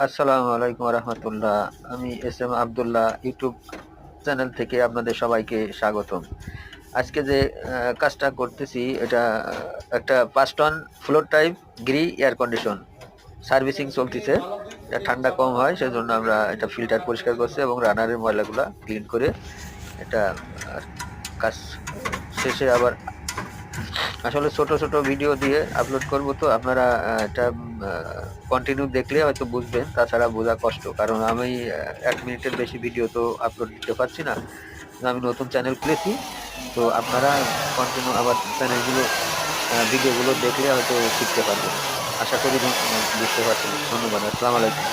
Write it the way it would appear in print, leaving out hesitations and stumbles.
আসসালামু আলাইকুম রহমতুল্লাহ। আমি S M Abdullah YouTube channel থেকে আপনাদের সবাইকে স্বাগতম। আজকে যে কাজটা করতেছি এটা একটা 5 ton floor type Gree air condition servicing চলতেছে। এটা ঠান্ডা কম হয় সেজন্য আমরা এটা ফিল্টার পরিষ্কার করছি এবং রানারের ময়লাগুলা ক্লিন করে এটা কাজ শেষে আবার আসলে ছোট ছোট ভিডিও দিয়ে আপলোড করব, তো আপনারা এটা কন্টিনিউ দেখলে হয়তো বুঝবেন, তাছাড়া বোঝা কষ্ট, কারণ আমি 1 মিনিটের বেশি ভিডিও তো আপলোড দিতে পারছি না। আমি নতুন চ্যানেল খুলেছি, তো আপনারা কন্টিনিউ আবার চ্যানেলগুলো ভিডিওগুলো দেখলে হয়তো শিখতে পারবেন। আশা করি বুঝতে পারছেন। ধন্যবাদ। আসসালামু আলাইকুম।